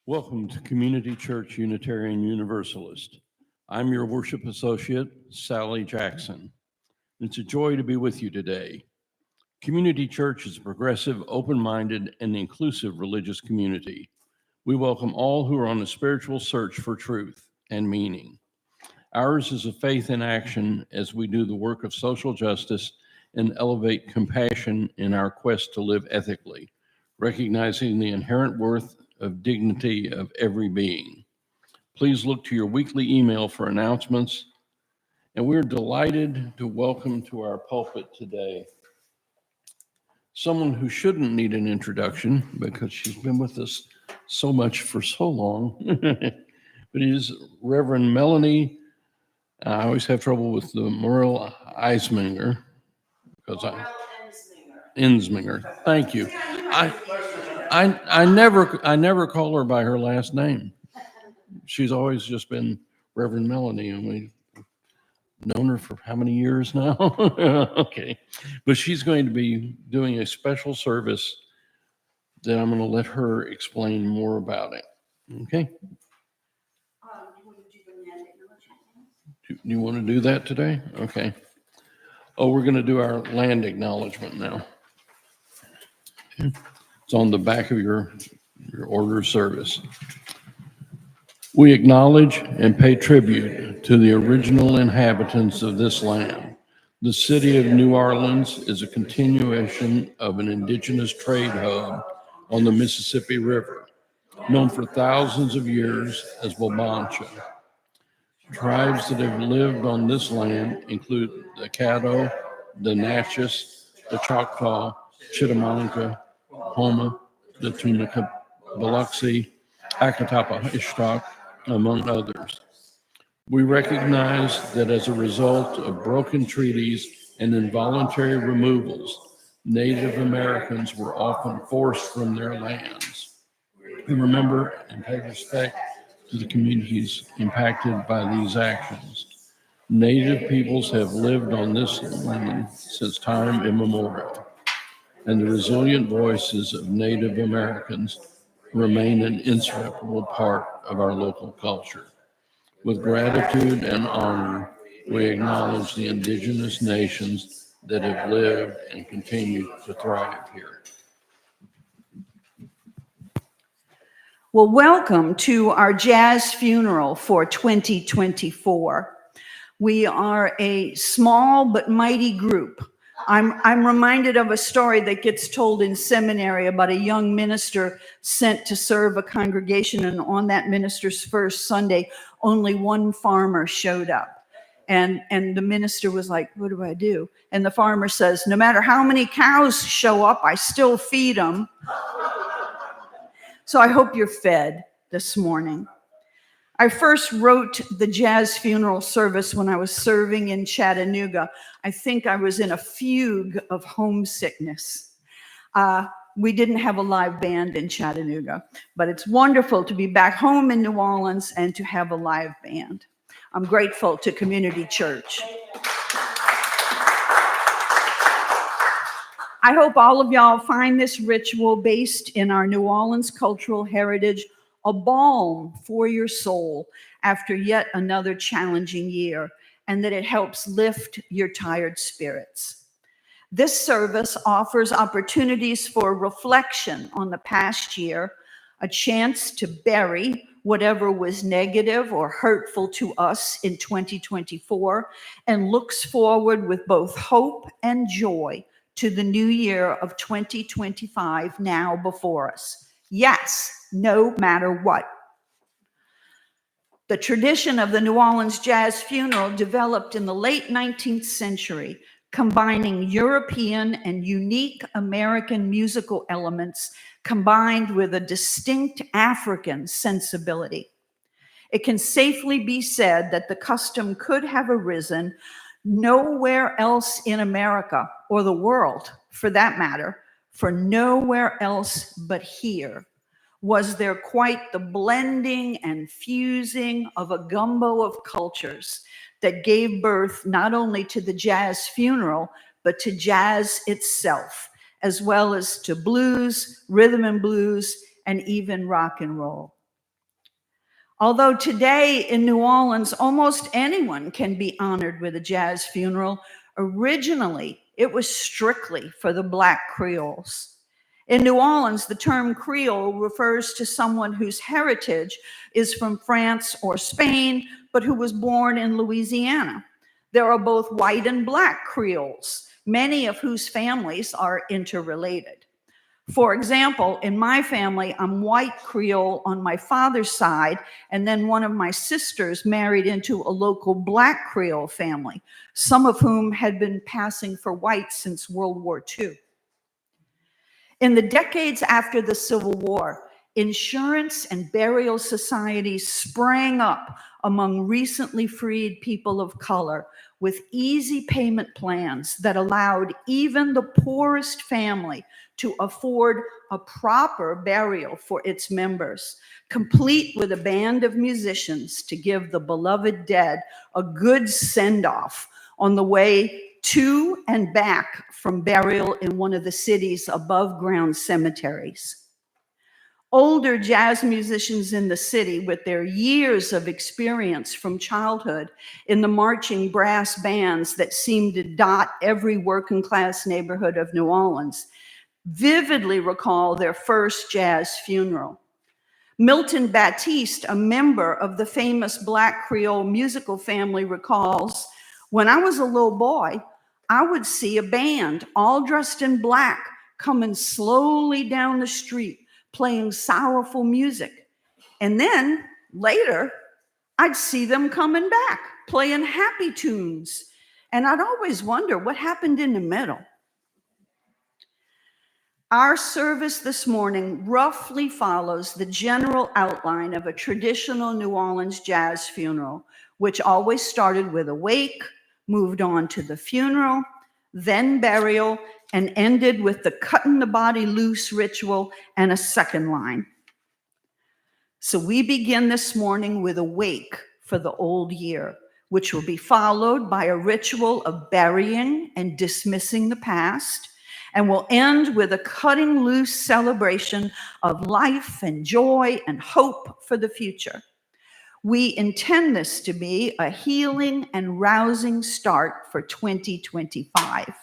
Welcome to Community Church Unitarian Universalist. I'm your worship associate, Sally Jackson. It's a joy to be with you today. Community Church is a progressive, open-minded, and inclusive religious community. We welcome all who are on a spiritual search for truth and meaning. Ours is a faith in action as we do the work of social justice and elevate compassion in our quest to live ethically, recognizing the inherent worth of dignity of every being. Please look to your weekly email for announcements. And we're delighted to welcome to our pulpit today someone who shouldn't need an introduction because she's been with us so much for so long. But it is Reverend Melanie. I always have trouble with the Morel Eisminger because Ensminger. Thank you. I never call her by her last name. She's always just been Reverend Melanie, and we've known her for how many years now? Okay. But she's going to be doing a special service that I'm going to let her explain more about it. Okay? Do you want to do that today? Okay. Oh, we're going to do our land acknowledgement now. Okay. It's on the back of your order of service. We acknowledge and pay tribute to the original inhabitants of this land. The city of New Orleans is a continuation of an indigenous trade hub on the Mississippi River, known for thousands of years as Wabancha. Tribes that have lived on this land include the Caddo, the Natchez, the Choctaw, Chittimanca, Homa, the Tunica, Biloxi, Akatapa-Ishtak, among others. We recognize that as a result of broken treaties and involuntary removals, Native Americans were often forced from their lands. We remember and pay respect to the communities impacted by these actions. Native peoples have lived on this land since time immemorial, and the resilient voices of Native Americans remain an inseparable part of our local culture. With gratitude and honor, we acknowledge the indigenous nations that have lived and continue to thrive here. Well, welcome to our jazz funeral for 2024. We are a small but mighty group. I'm reminded of a story that gets told in seminary about a young minister sent to serve a congregation, and on that minister's first Sunday, only one farmer showed up. And the minister was like, "What do I do?" And the farmer says, "No matter how many cows show up, I still feed them." So I hope you're fed this morning. I first wrote the jazz funeral service when I was serving in Chattanooga. I think I was in a fugue of homesickness. We didn't have a live band in Chattanooga, but it's wonderful to be back home in New Orleans and to have a live band. I'm grateful to Community Church. I hope all of y'all find this ritual based in our New Orleans cultural heritage a balm for your soul after yet another challenging year, and that it helps lift your tired spirits. This service offers opportunities for reflection on the past year, a chance to bury whatever was negative or hurtful to us in 2024, and looks forward with both hope and joy to the new year of 2025 now before us. Yes, no matter what. The tradition of the New Orleans jazz funeral developed in the late 19th century, combining European and unique American musical elements combined with a distinct African sensibility. It can safely be said that the custom could have arisen nowhere else in America, or the world for that matter, for nowhere else but here was there quite the blending and fusing of a gumbo of cultures that gave birth not only to the jazz funeral, but to jazz itself, as well as to blues, rhythm and blues, and even rock and roll. Although today in New Orleans, almost anyone can be honored with a jazz funeral, originally it was strictly for the Black Creoles. In New Orleans, the term Creole refers to someone whose heritage is from France or Spain, but who was born in Louisiana. There are both white and Black Creoles, many of whose families are interrelated. For example, in my family, I'm white Creole on my father's side, and then one of my sisters married into a local Black Creole family, some of whom had been passing for white since World War II. In the decades after the Civil War, insurance and burial societies sprang up among recently freed people of color with easy payment plans that allowed even the poorest family to afford a proper burial for its members, complete with a band of musicians to give the beloved dead a good send-off on the way to and back from burial in one of the city's above-ground cemeteries. Older jazz musicians in the city, with their years of experience from childhood in the marching brass bands that seem to dot every working-class neighborhood of New Orleans, vividly recall their first jazz funeral. Milton Baptiste, a member of the famous Black Creole musical family, recalls, "When I was a little boy, I would see a band all dressed in black coming slowly down the street, playing sorrowful music. And then later, I'd see them coming back, playing happy tunes. And I'd always wonder what happened in the middle." Our service this morning roughly follows the general outline of a traditional New Orleans jazz funeral, which always started with a wake, moved on to the funeral, then burial, and ended with the cutting the body loose ritual and a second line. So we begin this morning with a wake for the old year, which will be followed by a ritual of burying and dismissing the past, and will end with a cutting loose celebration of life and joy and hope for the future. We intend this to be a healing and rousing start for 2025.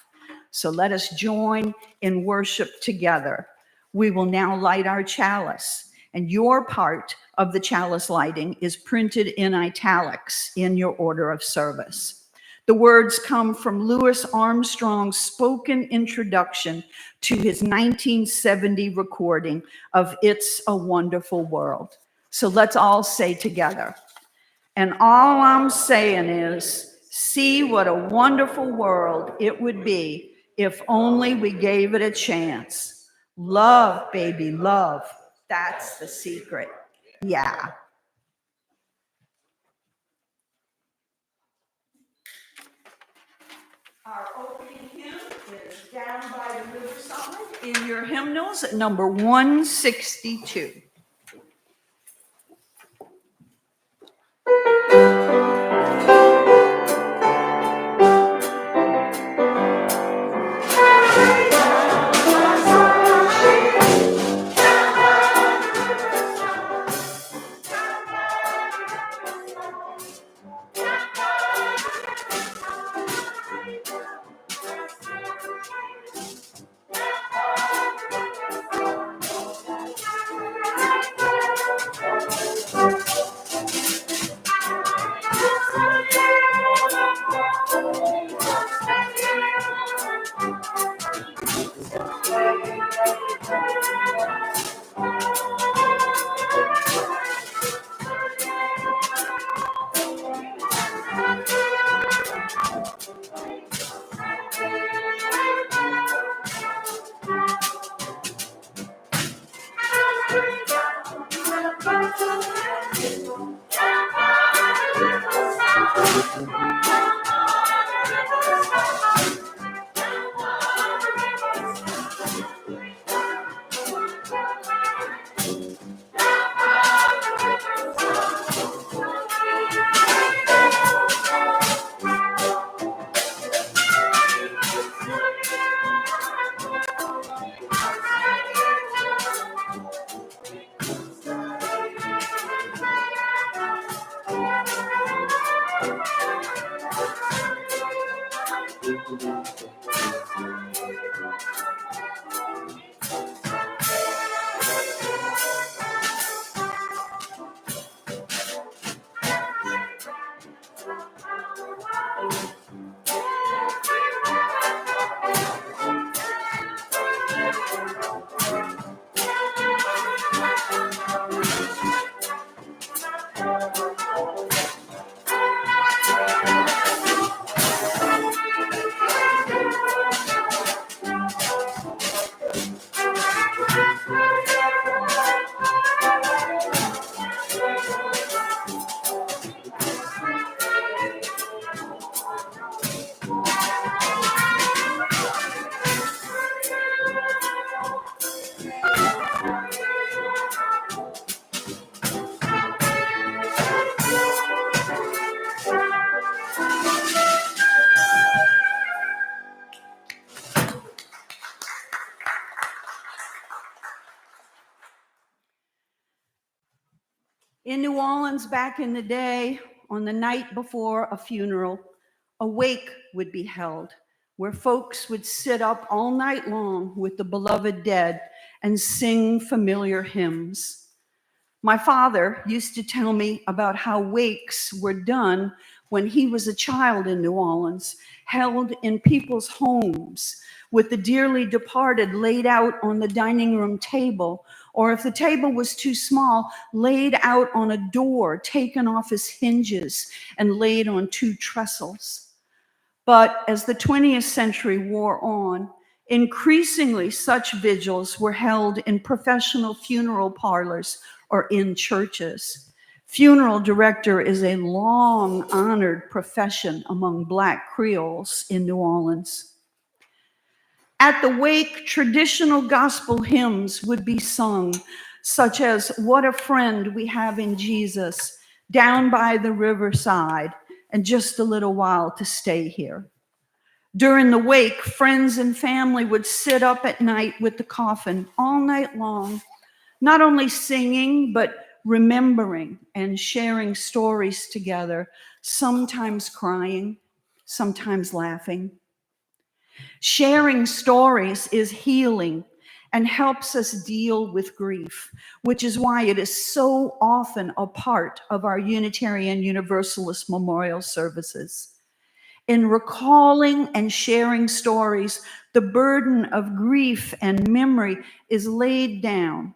So let us join in worship together. We will now light our chalice, and your part of the chalice lighting is printed in italics in your order of service. The words come from Louis Armstrong's spoken introduction to his 1970 recording of "It's a Wonderful World." So let's all say together, "And all I'm saying is, see what a wonderful world it would be if only we gave it a chance. Love, baby, love. That's the secret." Yeah. Our opening hymn is "Down by the Riverside" in your hymnals at number 162. In New Orleans back in the day, on the night before a funeral, a wake would be held where folks would sit up all night long with the beloved dead and sing familiar hymns. My father used to tell me about how wakes were done when he was a child in New Orleans, held in people's homes with the dearly departed laid out on the dining room table, or if the table was too small, laid out on a door taken off its hinges and laid on two trestles. But as the 20th century wore on, increasingly such vigils were held in professional funeral parlors or in churches. Funeral director is a long honored profession among Black Creoles in New Orleans. At the wake, traditional gospel hymns would be sung, such as "What a Friend We Have in Jesus," "Down by the Riverside," and "Just a Little While to Stay Here." During the wake, friends and family would sit up at night with the coffin all night long, not only singing, but remembering and sharing stories together, sometimes crying, sometimes laughing. Sharing stories is healing and helps us deal with grief, which is why it is so often a part of our Unitarian Universalist memorial services. In recalling and sharing stories, the burden of grief and memory is laid down,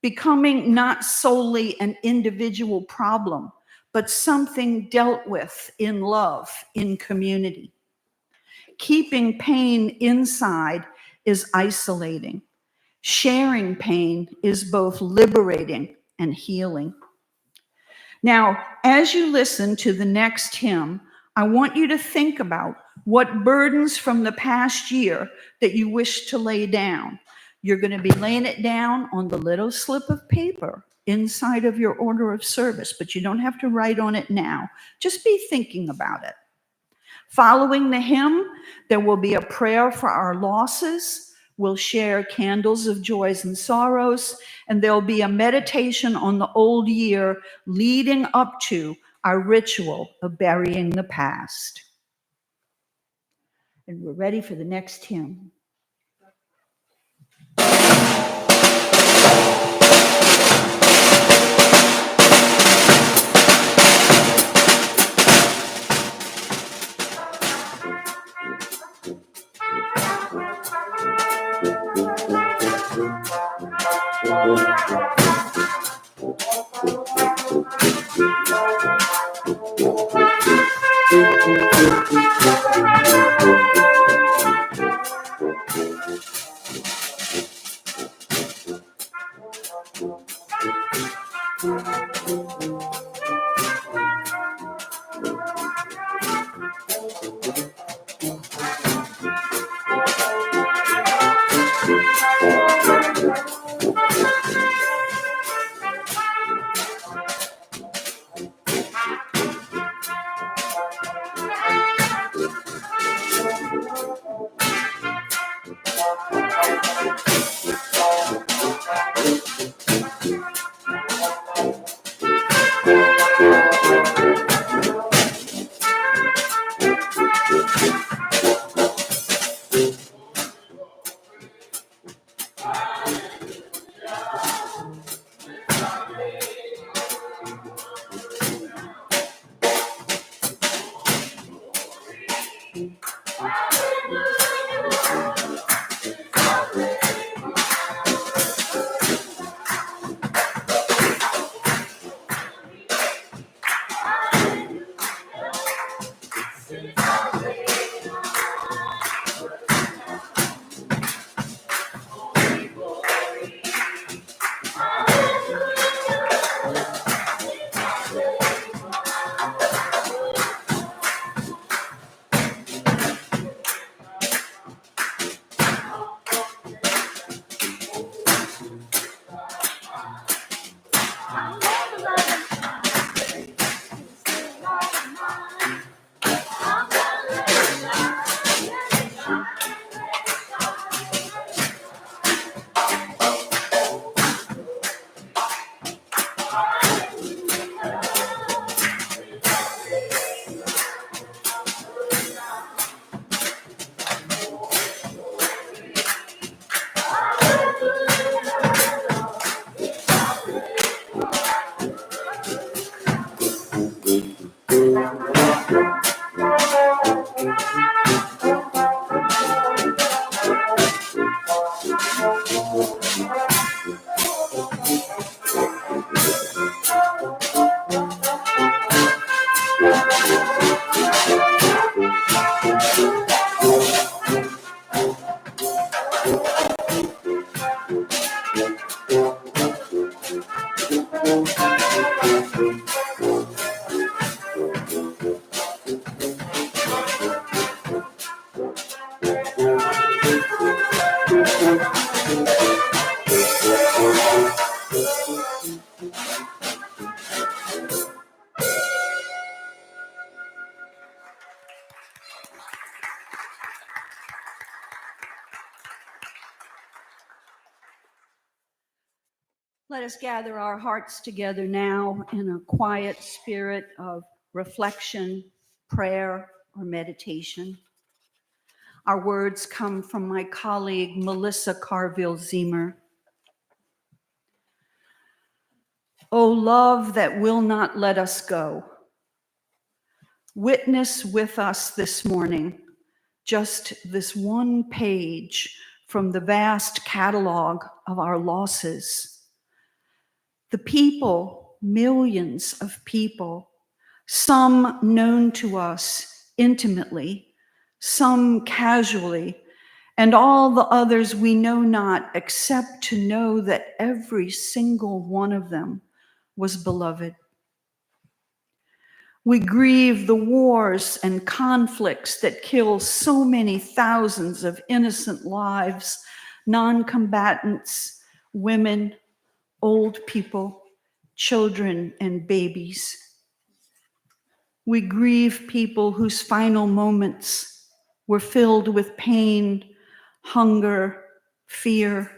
becoming not solely an individual problem, but something dealt with in love, in community. Keeping pain inside is isolating. Sharing pain is both liberating and healing. Now, as you listen to the next hymn, I want you to think about what burdens from the past year that you wish to lay down. You're going to be laying it down on the little slip of paper inside of your order of service, but you don't have to write on it now. Just be thinking about it. Following the hymn, there will be a prayer for our losses. We'll share candles of joys and sorrows, and there'll be a meditation on the old year leading up to our ritual of burying the past. And we're ready for the next hymn. Let us gather our hearts together now in a quiet spirit of reflection, prayer, or meditation. Our words come from my colleague, Melissa Carville-Zemer. O love that will not let us go, witness with us this morning just this one page from the vast catalog of our losses. The people, millions of people, some known to us intimately, some casually, and all the others we know not, except to know that every single one of them was beloved. We grieve the wars and conflicts that kill so many thousands of innocent lives, non-combatants, women, old people, children, and babies. We grieve people whose final moments were filled with pain, hunger, fear.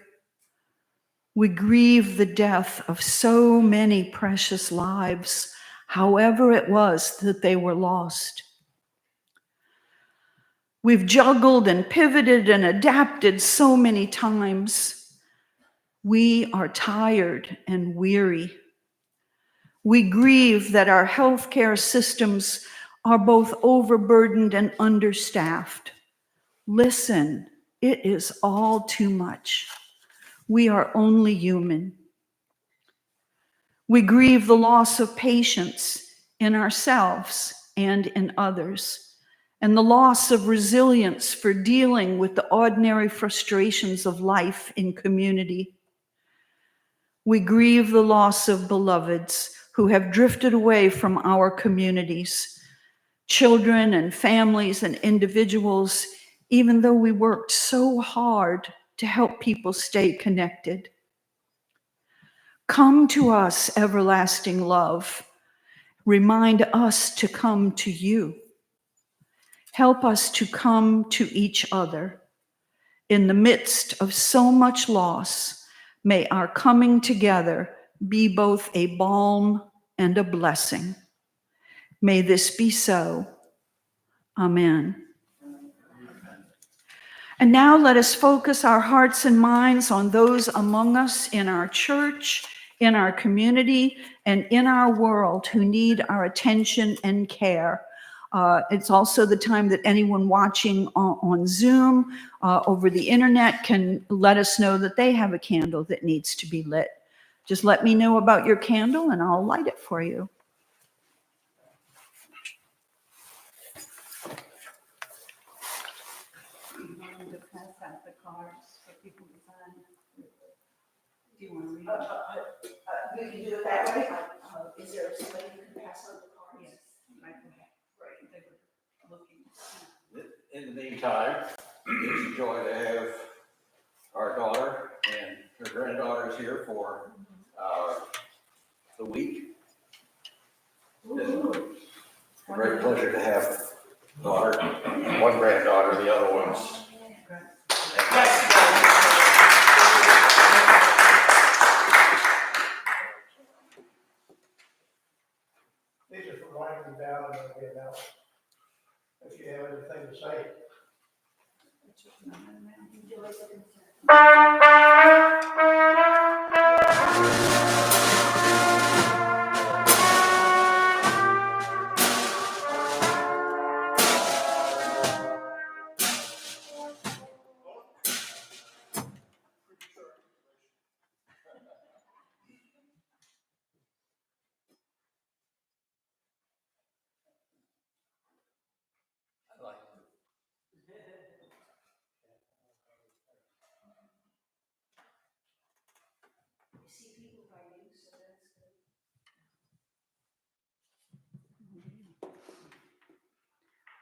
We grieve the death of so many precious lives, however it was that they were lost. We've juggled and pivoted and adapted so many times. We are tired and weary. We grieve that our healthcare systems are both overburdened and understaffed. Listen, it is all too much. We are only human. We grieve the loss of patience in ourselves and in others, and the loss of resilience for dealing with the ordinary frustrations of life in community. We grieve the loss of beloveds who have drifted away from our communities, children and families and individuals, even though we worked so hard to help people stay connected. Come to us, everlasting love. Remind us to come to you. Help us to come to each other. In the midst of so much loss, may our coming together be both a balm and a blessing. May this be so. Amen. And now let us focus our hearts and minds on those among us in our church, in our community, and in our world who need our attention and care. It's also the time that anyone watching on Zoom, over the internet, can let us know that they have a candle that needs to be lit. Just let me know about your candle and I'll light it for you. Do you want to read it? We can do it that way. Is there somebody who can pass out the cards? Yes. Right. They were looking. In the meantime, it's a joy to have our daughter and her granddaughters here for the week. It's a great pleasure to have daughter, one granddaughter, the other one's. These are for winding down and they'll get out. If you have anything to say.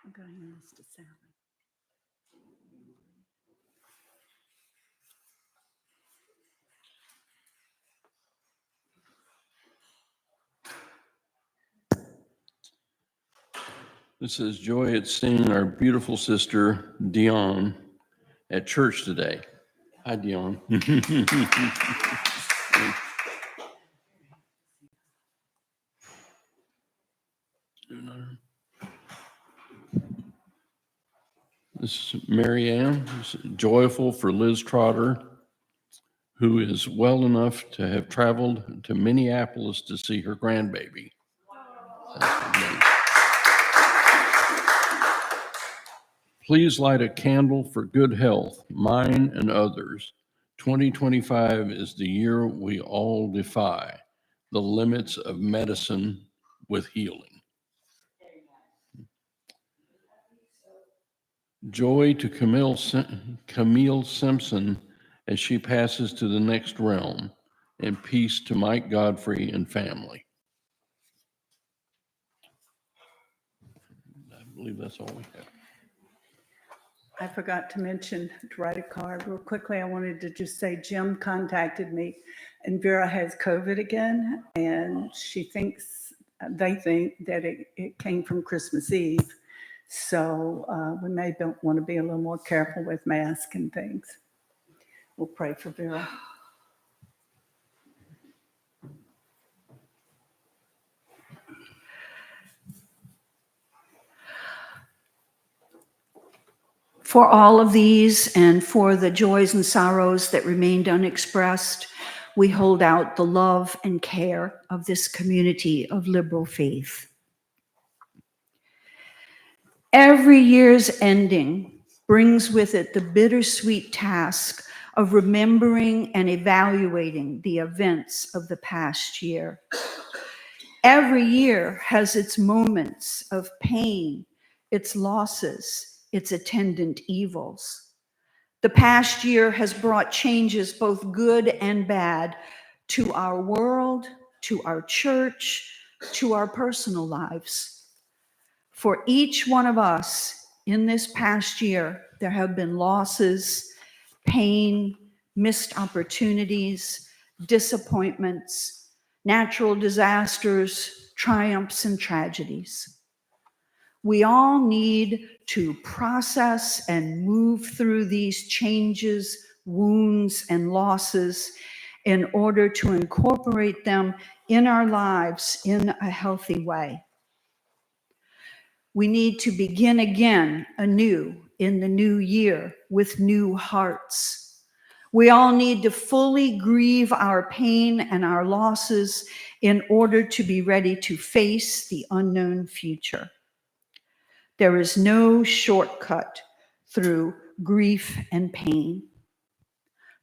I'm going to hand this to Sally. This is joy at seeing our beautiful sister, Dion, at church today. Hi, Dion. This is Mary Ann, this is joyful for Liz Trotter, who is well enough to have traveled to Minneapolis to see her grandbaby. Please light a candle for good health, mine and others. 2025 is the year we all defy the limits of medicine with healing. Joy to Camille Simpson as she passes to the next realm, and peace to Mike Godfrey and family. I believe that's all we have. I forgot to mention, to write a card real quickly. I wanted to just say Jim contacted me and Vera has COVID again. And they think that it came from Christmas Eve. So we may want to be a little more careful with masks and things. We'll pray for Vera. For all of these and for the joys and sorrows that remained unexpressed, we hold out the love and care of this community of liberal faith. Every year's ending brings with it the bittersweet task of remembering and evaluating the events of the past year. Every year has its moments of pain, its losses, its attendant evils. The past year has brought changes, both good and bad, to our world, to our church, to our personal lives. For each one of us in this past year, there have been losses, pain, missed opportunities, disappointments, natural disasters, triumphs, and tragedies. We all need to process and move through these changes, wounds, and losses in order to incorporate them in our lives in a healthy way. We need to begin again anew in the new year with new hearts. We all need to fully grieve our pain and our losses in order to be ready to face the unknown future. There is no shortcut through grief and pain.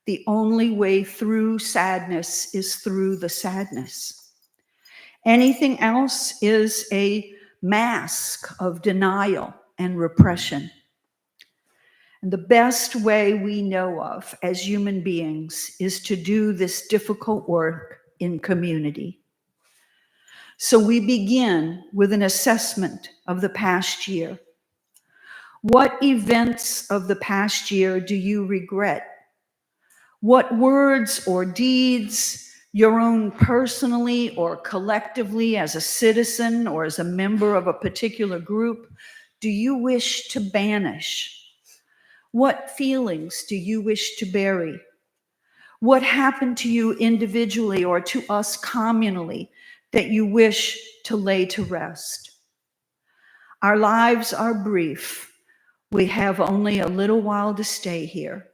The only way through sadness is through the sadness. Anything else is a mask of denial and repression. And the best way we know of as human beings is to do this difficult work in community. So we begin with an assessment of the past year. What events of the past year do you regret? What words or deeds, your own personally or collectively as a citizen or as a member of a particular group, do you wish to banish? What feelings do you wish to bury? What happened to you individually or to us communally that you wish to lay to rest? Our lives are brief. We have only a little while to stay here.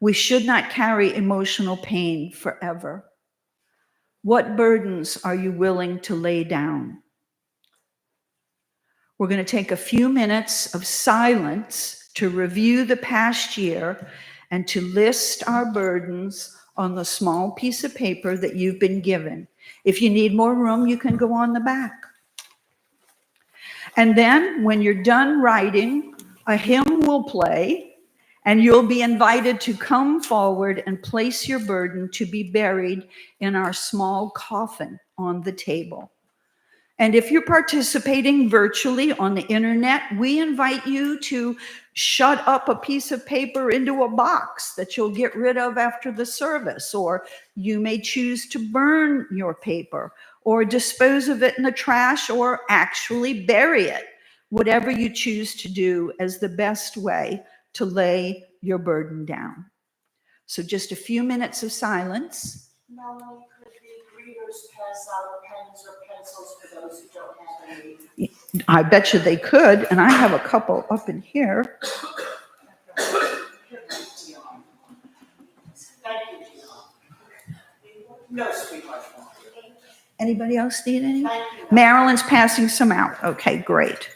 We should not carry emotional pain forever. What burdens are you willing to lay down? We're going to take a few minutes of silence to review the past year and to list our burdens on the small piece of paper that you've been given. If you need more room, you can go on the back. And then when you're done writing, a hymn will play, and you'll be invited to come forward and place your burden to be buried in our small coffin on the table. And if you're participating virtually on the internet, we invite you to shut up a piece of paper into a box that you'll get rid of after the service, or you may choose to burn your paper or dispose of it in the trash or actually bury it, whatever you choose to do as the best way to lay your burden down. So just a few minutes of silence. Melanie, could the reader members pass out pens or pencils for those who don't have any? I bet you they could, and I have a couple up in here. Thank you, Dion. No, sweetheart. Anybody else need any? Thank you. Marilyn's passing some out. Okay, great.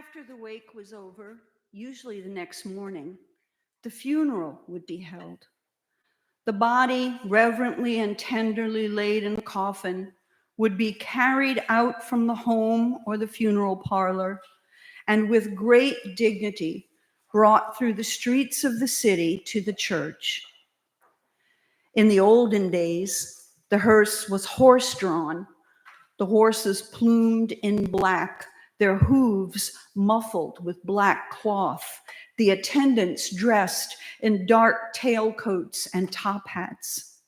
After the wake was over, usually the next morning, the funeral would be held. The body, reverently and tenderly laid in the coffin, would be carried out from the home or the funeral parlor, and with great dignity brought through the streets of the city to the church. In the olden days, The hearse was horse-drawn, the horses plumed in black, their hooves muffled with black cloth, the attendants dressed in dark tailcoats and top hats.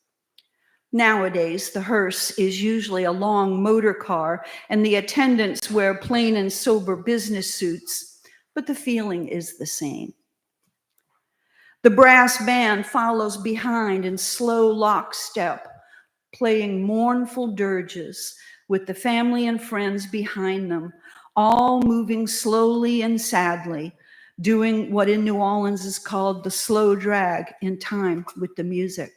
Nowadays, the hearse is usually a long motor car, and the attendants wear plain and sober business suits, but the feeling is the same. The brass band follows behind in slow lockstep, playing mournful dirges with the family and friends behind them, all moving slowly and sadly, doing what in New Orleans is called the slow drag in time with the music.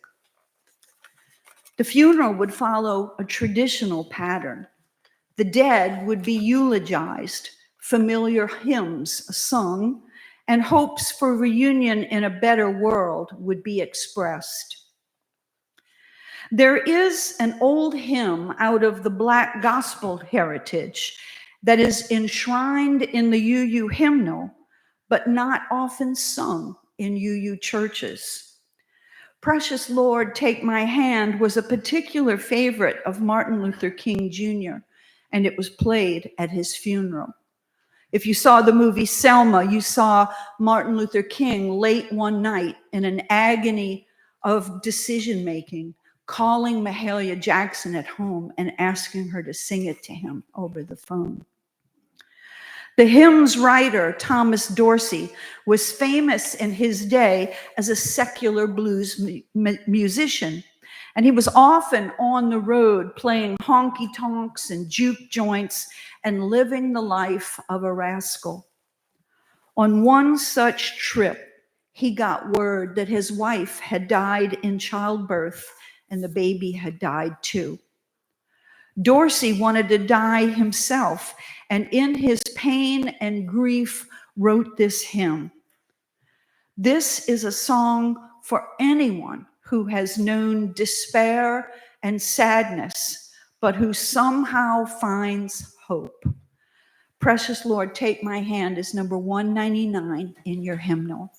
The funeral would follow a traditional pattern. The dead would be eulogized, familiar hymns sung, and hopes for reunion in a better world would be expressed. There is an old hymn out of the Black gospel heritage that is enshrined in the UU hymnal, but not often sung in UU churches. Precious Lord, Take My Hand was a particular favorite of Martin Luther King Jr., and it was played at his funeral. If you saw the movie Selma, you saw Martin Luther King late one night in an agony of decision-making, calling Mahalia Jackson at home and asking her to sing it to him over the phone. The hymn's writer, Thomas Dorsey, was famous in his day as a secular blues musician, and he was often on the road playing honky-tonks and juke joints and living the life of a rascal. On one such trip, he got word that his wife had died in childbirth and the baby had died too. Dorsey wanted to die himself, and in his pain and grief wrote this hymn. This is a song for anyone who has known despair and sadness, but who somehow finds hope. Precious Lord, Take My Hand is number 199 in your hymnal.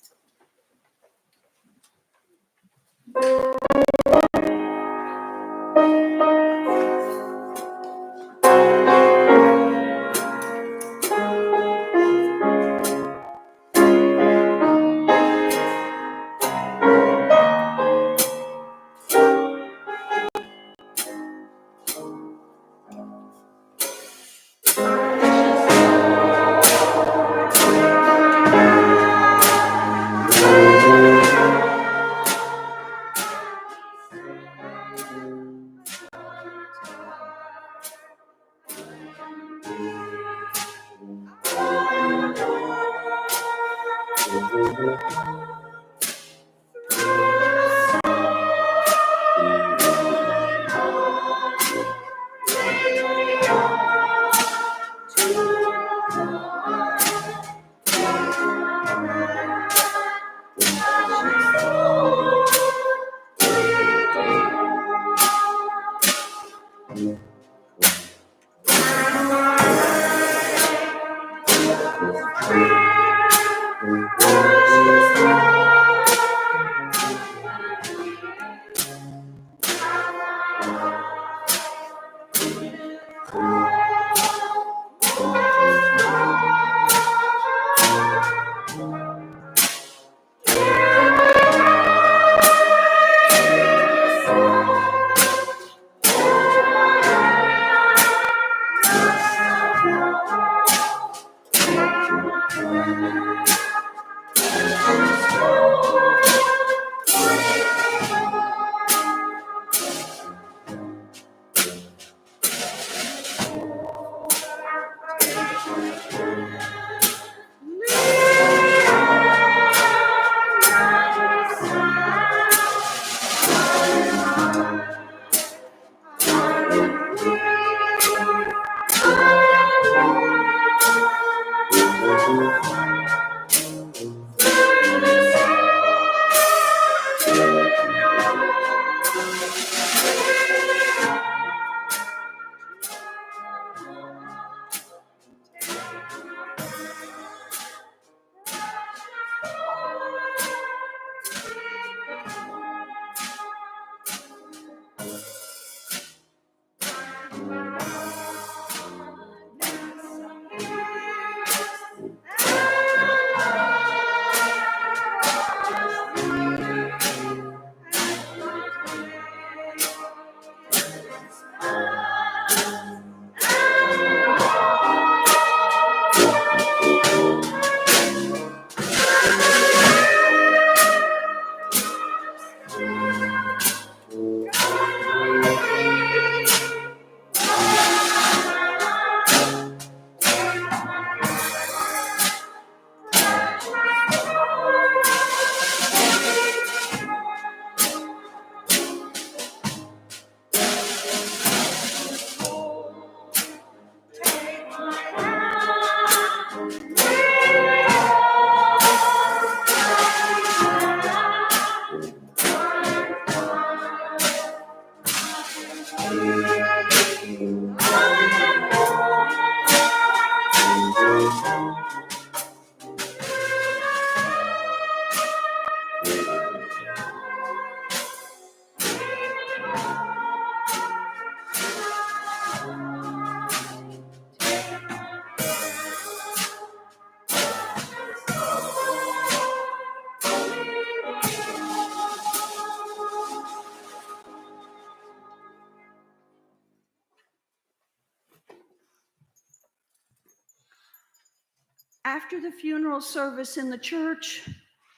After the funeral service in the church,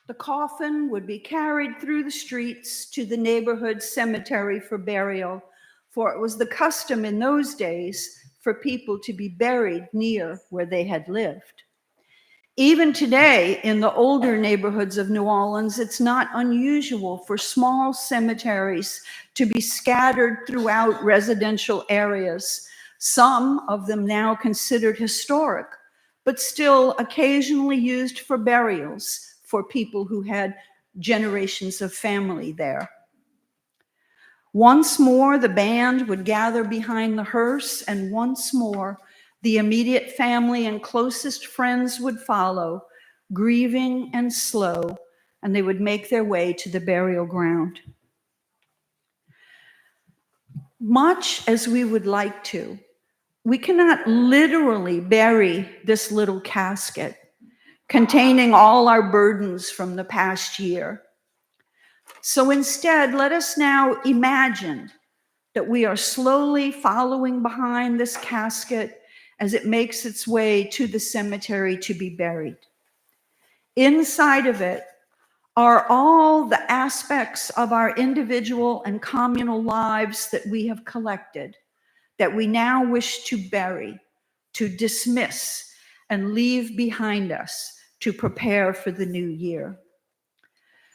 the coffin would be carried through the streets to the neighborhood cemetery for burial, for it was the custom in those days for people to be buried near where they had lived. Even today, in the older neighborhoods of New Orleans, it's not unusual for small cemeteries to be scattered throughout residential areas, some of them now considered historic, but still occasionally used for burials for people who had generations of family there. Once more, the band would gather behind the hearse, and once more, the immediate family and closest friends would follow, grieving and slow, and they would make their way to the burial ground. Much as we would like to, we cannot literally bury this little casket containing all our burdens from the past year. So instead, let us now imagine that we are slowly following behind this casket as it makes its way to the cemetery to be buried. Inside of it are all the aspects of our individual and communal lives that we have collected, that we now wish to bury, to dismiss, and leave behind us to prepare for the new year.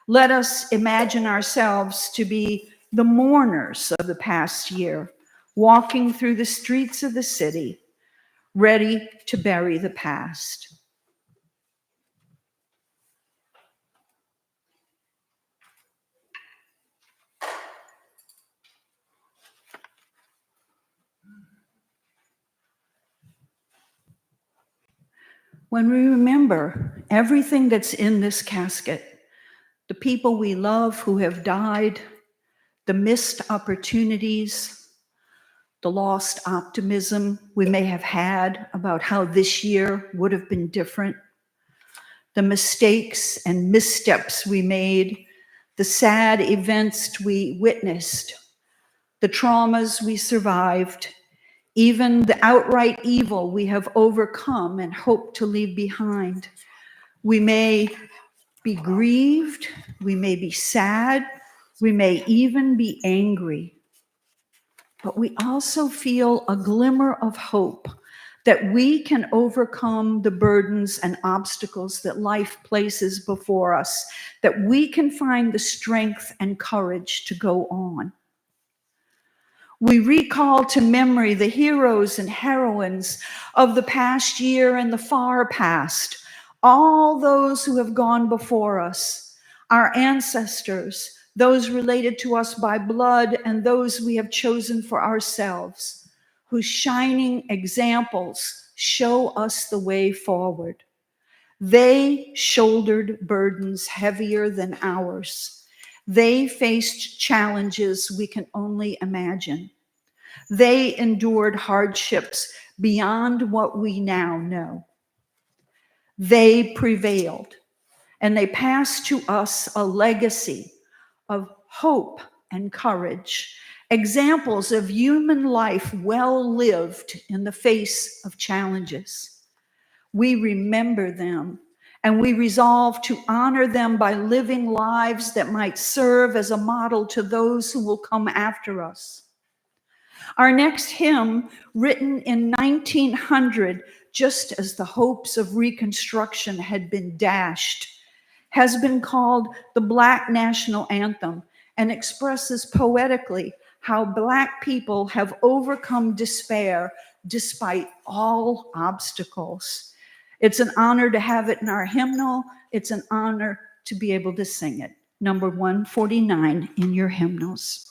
Let us imagine ourselves to be the mourners of the past year, walking through the streets of the city, ready to bury the past. When we remember everything that's in this casket, the people we love who have died, the missed opportunities, the lost optimism we may have had about how this year would have been different, the mistakes and missteps we made, the sad events we witnessed, the traumas we survived, even the outright evil we have overcome and hope to leave behind. We may be grieved, we may be sad, we may even be angry. But we also feel a glimmer of hope that we can overcome the burdens and obstacles that life places before us, that we can find the strength and courage to go on. We recall to memory the heroes and heroines of the past year and the far past, all those who have gone before us, our ancestors, those related to us by blood and those we have chosen for ourselves, whose shining examples show us the way forward. They shouldered burdens heavier than ours. They faced challenges we can only imagine. They endured hardships beyond what we now know. They prevailed, and they passed to us a legacy of hope and courage, examples of human life well lived in the face of challenges. We remember them, and we resolve to honor them by living lives that might serve as a model to those who will come after us. Our next hymn, written in 1900, just as the hopes of Reconstruction had been dashed, has been called the Black National Anthem and expresses poetically how Black people have overcome despair despite all obstacles. It's an honor to have it in our hymnal. It's an honor to be able to sing it. Number 149 in your hymnals.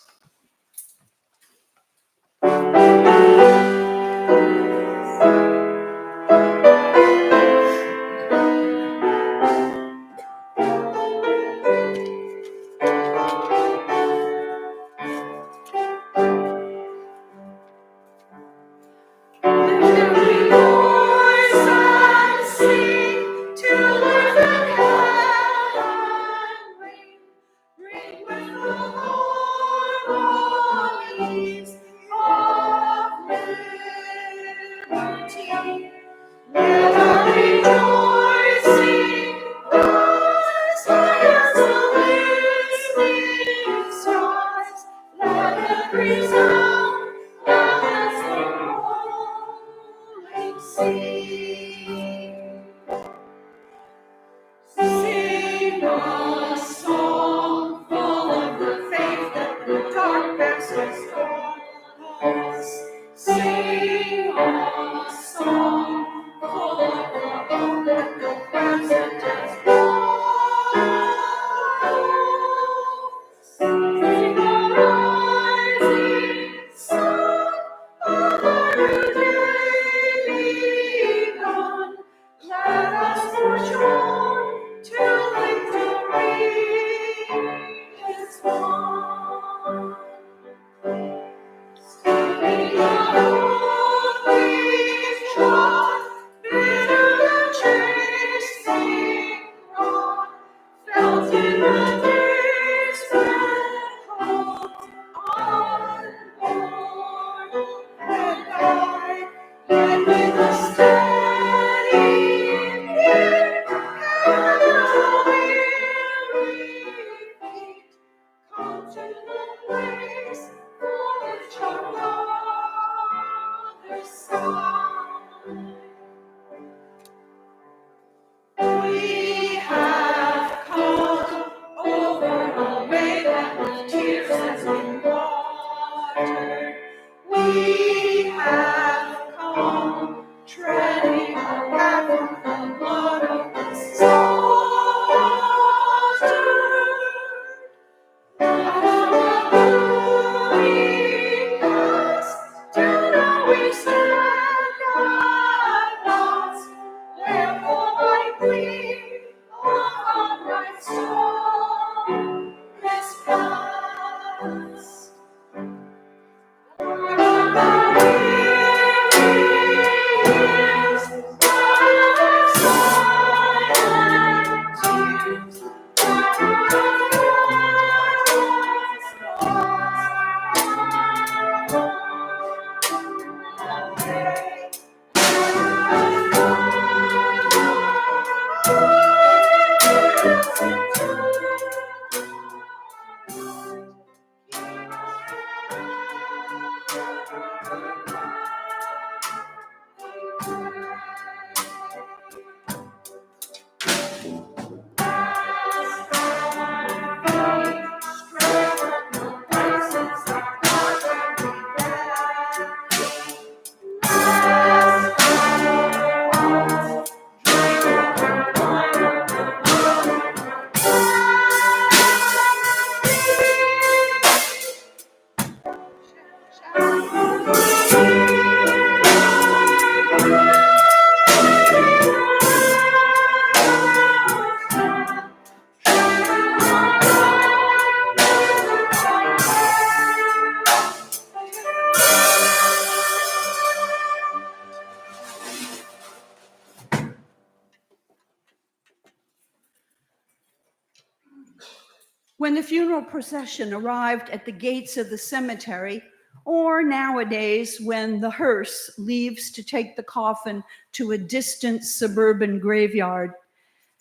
When the funeral procession arrived at the gates of the cemetery, or nowadays when the hearse leaves to take the coffin to a distant suburban graveyard,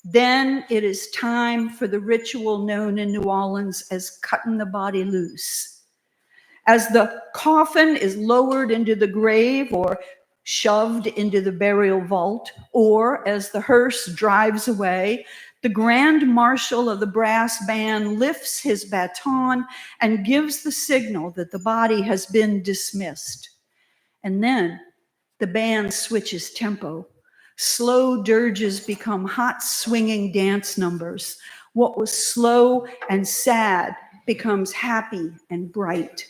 then it is time for the ritual known in New Orleans as cutting the body loose. As the coffin is lowered into the grave or shoved into the burial vault, or as the hearse drives away, the grand marshal of the brass band lifts his baton and gives the signal that the body has been dismissed. And then the band switches tempo. Slow dirges become hot swinging dance numbers. What was slow and sad becomes happy and bright.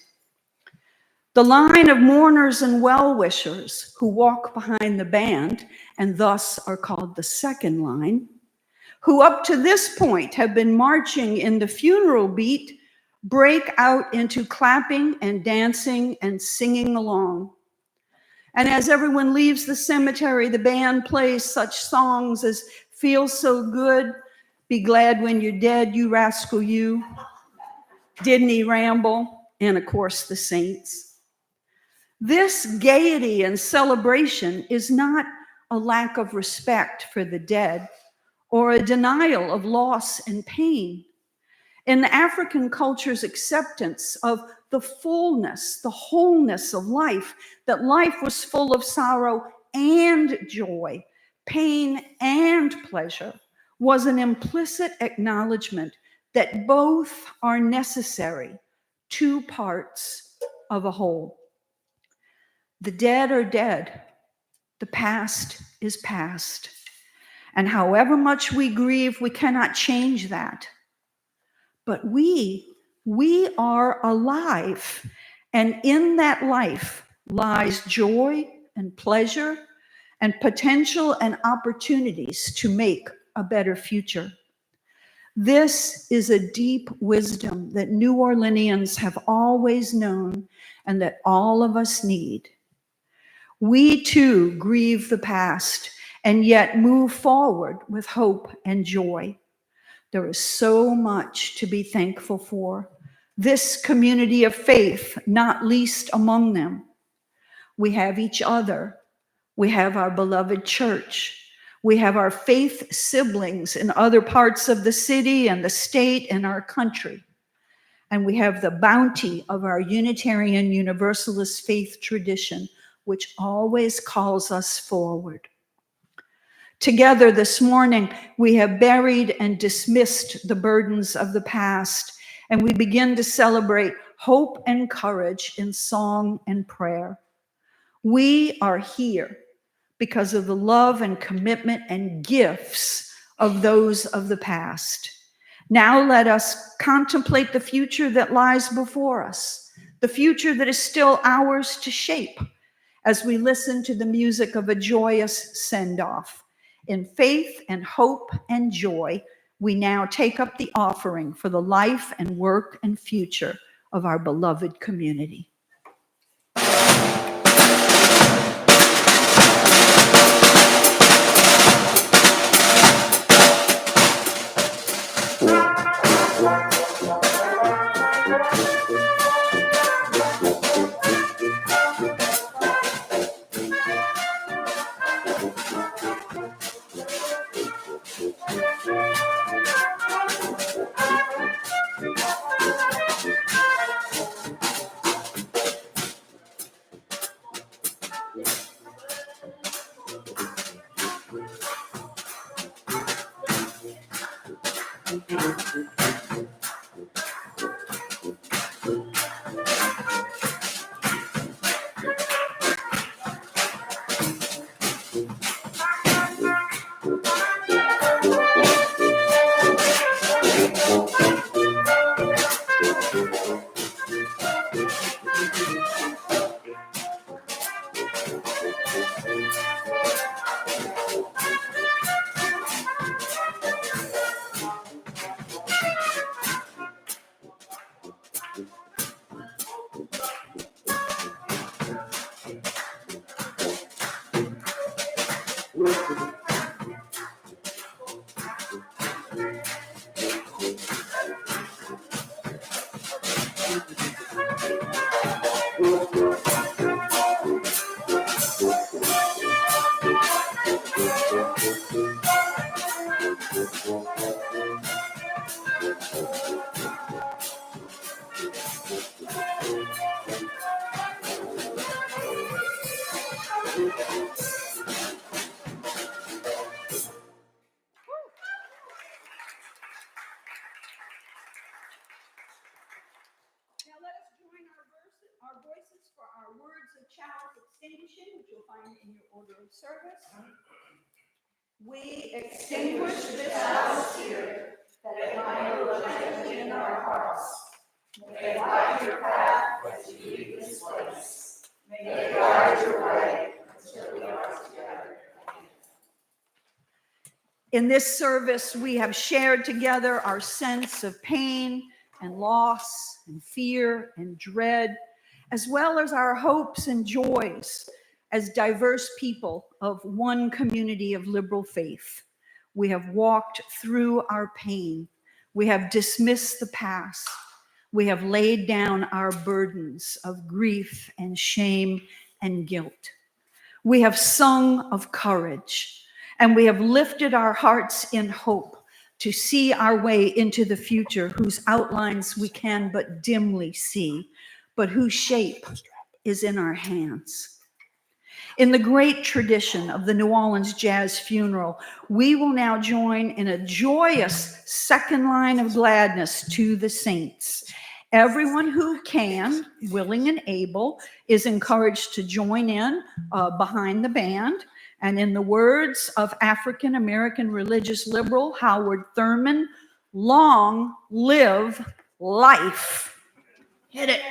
The line of mourners and well-wishers who walk behind the band, and thus are called the second line, who up to this point have been marching in the funeral beat, break out into clapping and dancing and singing along. And as everyone leaves the cemetery, the band plays such songs as Feel So Good, Be Glad When You're Dead, You Rascal You, Didn't He Ramble, and of course the Saints. This gaiety and celebration is not a lack of respect for the dead or a denial of loss and pain. In the African culture's acceptance of the fullness, the wholeness of life, that life was full of sorrow and joy, pain and pleasure, was an implicit acknowledgement that both are necessary, two parts of a whole. The dead are dead. The past is past. And however much we grieve, we cannot change that. But we are alive. And in that life lies joy and pleasure and potential and opportunities to make a better future. This is a deep wisdom that New Orleanians have always known and that all of us need. We too grieve the past and yet move forward with hope and joy. There is so much to be thankful for. This community of faith, not least among them. We have each other. We have our beloved church. We have our faith siblings in other parts of the city and the state and our country. And we have the bounty of our Unitarian Universalist faith tradition, which always calls us forward. Together this morning, we have buried and dismissed the burdens of the past, and we begin to celebrate hope and courage in song and prayer. We are here because of the love and commitment and gifts of those of the past. Now let us contemplate the future that lies before us, the future that is still ours to shape, as we listen to the music of a joyous send-off. In faith and hope and joy, we now take up the offering for the life and work and future of our beloved community. Now let us join our voices for our words of child's extinguishing, which you'll find in your order of service. We extinguish this house here, that it might go gently in our hearts. May light your path as you leave this place. May it guide your way until we are together. In this service, we have shared together our sense of pain and loss and fear and dread, as well as our hopes and joys as diverse people of one community of liberal faith. We have walked through our pain. We have dismissed the past. We have laid down our burdens of grief and shame and guilt. We have sung of courage, and we have lifted our hearts in hope to see our way into the future, whose outlines we can but dimly see, but whose shape is in our hands. In the great tradition of the New Orleans Jazz Funeral, we will now join in a joyous second line of gladness to the saints. Everyone who can, willing and able, is encouraged to join in behind the band. And in the words of African-American religious liberal Howard Thurman, long live life. Hit it.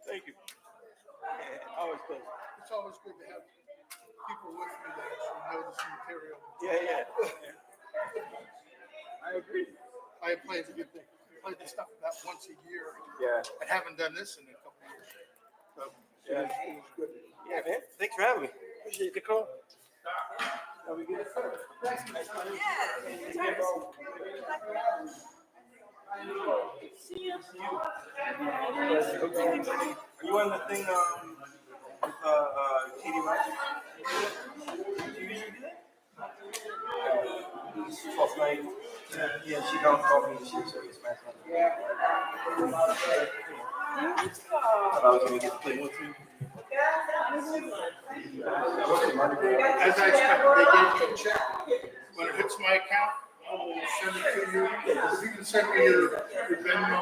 Thank you. Always good. It's always good to have people with you that actually know this material. Yeah. agree. Playing's a good thing. We play this stuff about once a year. Yeah. I haven't done this in a couple of years. So, Yeah. it was good. Yeah, man. Thanks for having me. Appreciate the call. Are we good? Are you on the thing with Katie Rogers? Do you usually do that? Twelfth night. Yeah, she don't call me. She was always mad. Can we get to play one too? As I expected, they gave me a check. When it hits my account, I'll send it to you. If you can send me your Venmo.